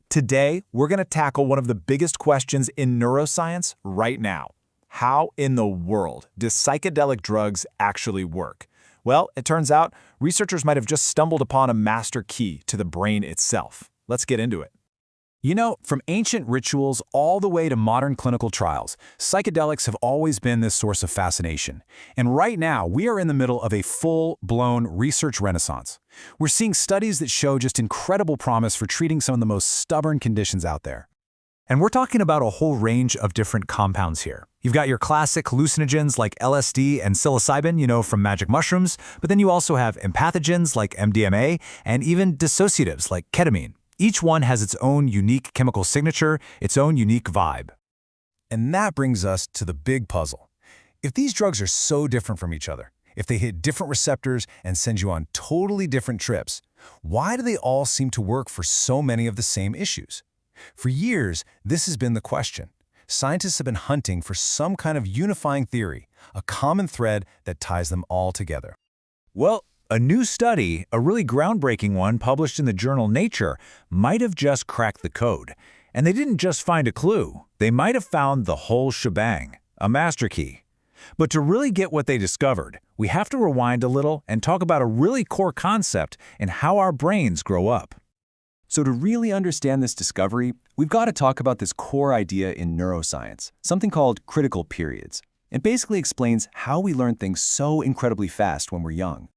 Today, we're going to tackle one of the biggest questions in neuroscience right now. How in the world do psychedelic drugs actually work? Well, it turns out researchers might have just stumbled upon a master key to the brain itself. Let's get into it. You know, from ancient rituals all the way to modern clinical trials, psychedelics have always been this source of fascination. And right now, we are in the middle of a full-blown research renaissance. We're seeing studies that show just incredible promise for treating some of the most stubborn conditions out there. And we're talking about a whole range of different compounds here. You've got your classic hallucinogens like LSD and psilocybin, from magic mushrooms, but then you also have empathogens like MDMA and even dissociatives like ketamine. Each one has its own unique chemical signature, its own unique vibe. And that brings us to the big puzzle. If these drugs are so different from each other, if they hit different receptors and send you on totally different trips, why do they all seem to work for so many of the same issues? For years, this has been the question. Scientists have been hunting for some kind of unifying theory, a common thread that ties them all together. Well, a new study, a really groundbreaking one published in the journal Nature, might have just cracked the code. And they didn't just find a clue. They might have found the whole shebang, a master key. But to really get what they discovered, we have to rewind a little and talk about a really core concept in how our brains grow up. So to really understand this discovery, we've got to talk about this core idea in neuroscience, something called critical periods. It basically explains how we learn things so incredibly fast when we're young.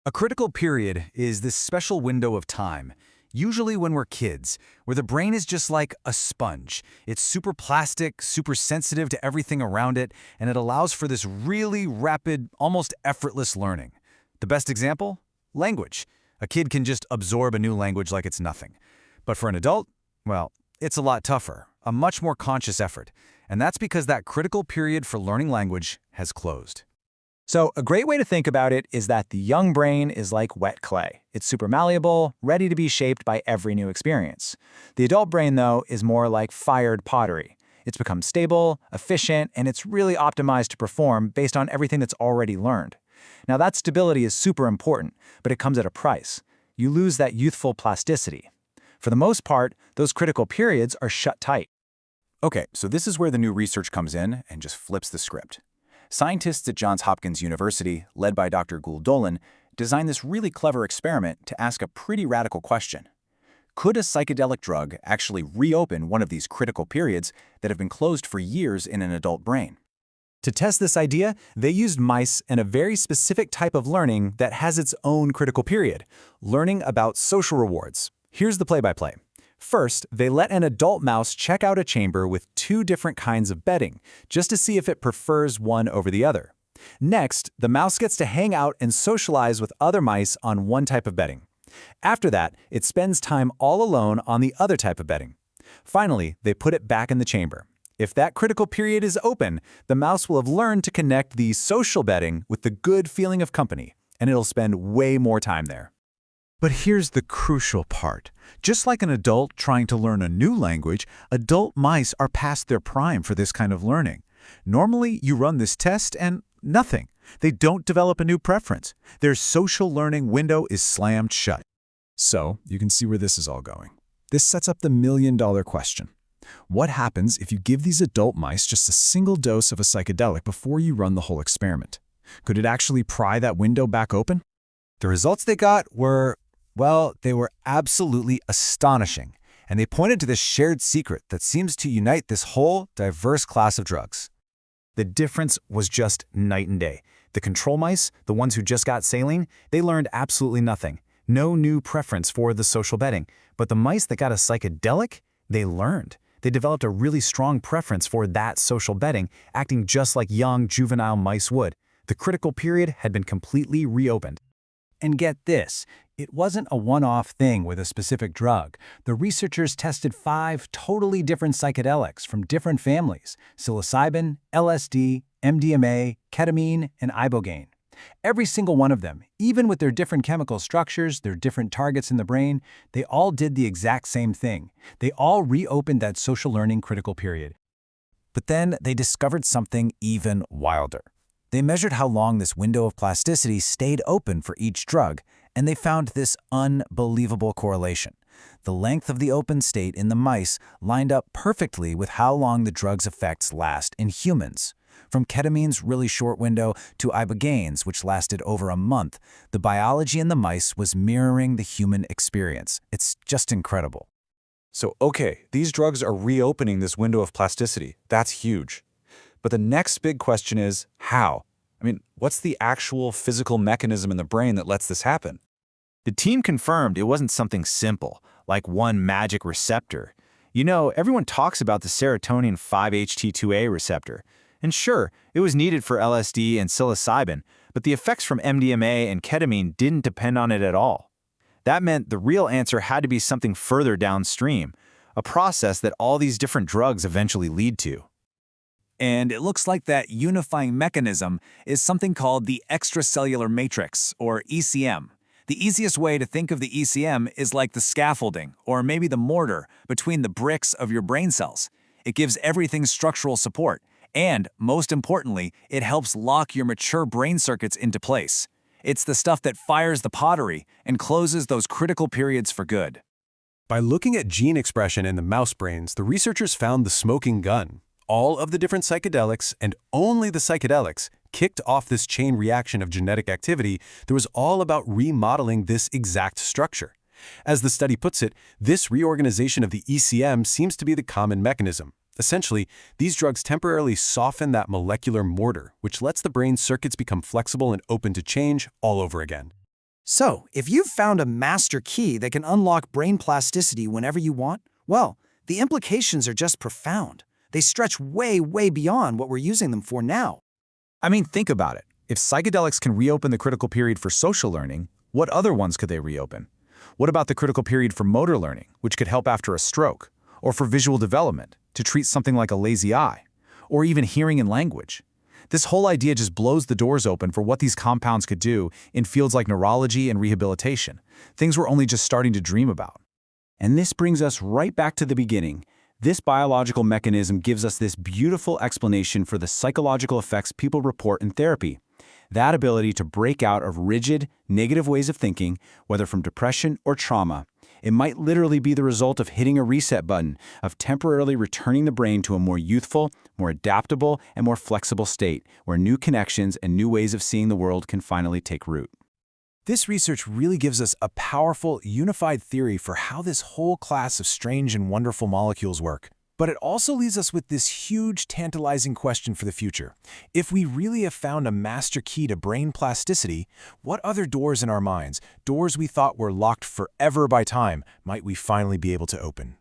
A critical period is this special window of time, usually when we're kids, where the brain is just like a sponge. It's super plastic, super sensitive to everything around it, and it allows for this really rapid, almost effortless learning. The best example? Language. A kid can just absorb a new language like it's nothing. But for an adult, well, it's a lot tougher, a much more conscious effort. And that's because that critical period for learning language has closed. So a great way to think about it is that the young brain is like wet clay. It's super malleable, ready to be shaped by every new experience. The adult brain, though, is more like fired pottery. It's become stable, efficient, and it's really optimized to perform based on everything that's already learned. Now, that stability is super important, but it comes at a price. You lose that youthful plasticity. For the most part, those critical periods are shut tight. Okay, so this is where the new research comes in and just flips the script. Scientists at Johns Hopkins University, led by Dr. Gould-Dolan, designed this really clever experiment to ask a pretty radical question. Could a psychedelic drug actually reopen one of these critical periods that have been closed for years in an adult brain? To test this idea, they used mice and a very specific type of learning that has its own critical period, learning about social rewards. Here's the play-by-play. First, they let an adult mouse check out a chamber with two different kinds of bedding, just to see if it prefers one over the other. Next, the mouse gets to hang out and socialize with other mice on one type of bedding. After that, it spends time all alone on the other type of bedding. Finally, they put it back in the chamber. If that critical period is open, the mouse will have learned to connect the social bedding with the good feeling of company, and it'll spend way more time there. But here's the crucial part. Just like an adult trying to learn a new language, adult mice are past their prime for this kind of learning. Normally, you run this test and nothing. They don't develop a new preference. Their social learning window is slammed shut. So, you can see where this is all going. This sets up the million-dollar question. What happens if you give these adult mice just a single dose of a psychedelic before you run the whole experiment? Could it actually pry that window back open? The results they got were, well, they were absolutely astonishing, and they pointed to this shared secret that seems to unite this whole diverse class of drugs. The difference was just night and day. The control mice, the ones who just got saline, they learned absolutely nothing. No new preference for the social bedding. But the mice that got a psychedelic, they learned. They developed a really strong preference for that social bedding, acting just like young, juvenile mice would. The critical period had been completely reopened. And get this, it wasn't a one-off thing with a specific drug. The researchers tested 5 totally different psychedelics from different families: psilocybin, LSD, MDMA, ketamine, and ibogaine. Every single one of them, even with their different chemical structures, their different targets in the brain, they all did the exact same thing. They all reopened that social learning critical period. But then they discovered something even wilder. They measured how long this window of plasticity stayed open for each drug, and they found this unbelievable correlation. The length of the open state in the mice lined up perfectly with how long the drug's effects last in humans. From ketamine's really short window to ibogaine, which lasted over a month, the biology in the mice was mirroring the human experience. It's just incredible. So, okay, these drugs are reopening this window of plasticity. That's huge. But the next big question is, how? I mean, what's the actual physical mechanism in the brain that lets this happen? The team confirmed it wasn't something simple, like one magic receptor. You know, everyone talks about the serotonin 5-HT2A receptor. And sure, it was needed for LSD and psilocybin, but the effects from MDMA and ketamine didn't depend on it at all. That meant the real answer had to be something further downstream, a process that all these different drugs eventually lead to. And it looks like that unifying mechanism is something called the extracellular matrix, or ECM. The easiest way to think of the ECM is like the scaffolding, or maybe the mortar, between the bricks of your brain cells. It gives everything structural support, and, most importantly, it helps lock your mature brain circuits into place. It's the stuff that fires the pottery and closes those critical periods for good. By looking at gene expression in the mouse brains, the researchers found the smoking gun. All of the different psychedelics, and only the psychedelics, kicked off this chain reaction of genetic activity that was all about remodeling this exact structure. As the study puts it, this reorganization of the ECM seems to be the common mechanism. Essentially, these drugs temporarily soften that molecular mortar, which lets the brain circuits become flexible and open to change all over again. So, if you've found a master key that can unlock brain plasticity whenever you want, well, the implications are just profound. They stretch way, way beyond what we're using them for now. I mean, think about it. If psychedelics can reopen the critical period for social learning, what other ones could they reopen? What about the critical period for motor learning, which could help after a stroke? Or for visual development, to treat something like a lazy eye? Or even hearing and language? This whole idea just blows the doors open for what these compounds could do in fields like neurology and rehabilitation, things we're only just starting to dream about. And this brings us right back to the beginning. This biological mechanism gives us this beautiful explanation for the psychological effects people report in therapy. That ability to break out of rigid, negative ways of thinking, whether from depression or trauma. It might literally be the result of hitting a reset button, of temporarily returning the brain to a more youthful, more adaptable, and more flexible state, where new connections and new ways of seeing the world can finally take root. This research really gives us a powerful, unified theory for how this whole class of strange and wonderful molecules work. But it also leaves us with this huge, tantalizing question for the future. If we really have found a master key to brain plasticity, what other doors in our minds, doors we thought were locked forever by time, might we finally be able to open?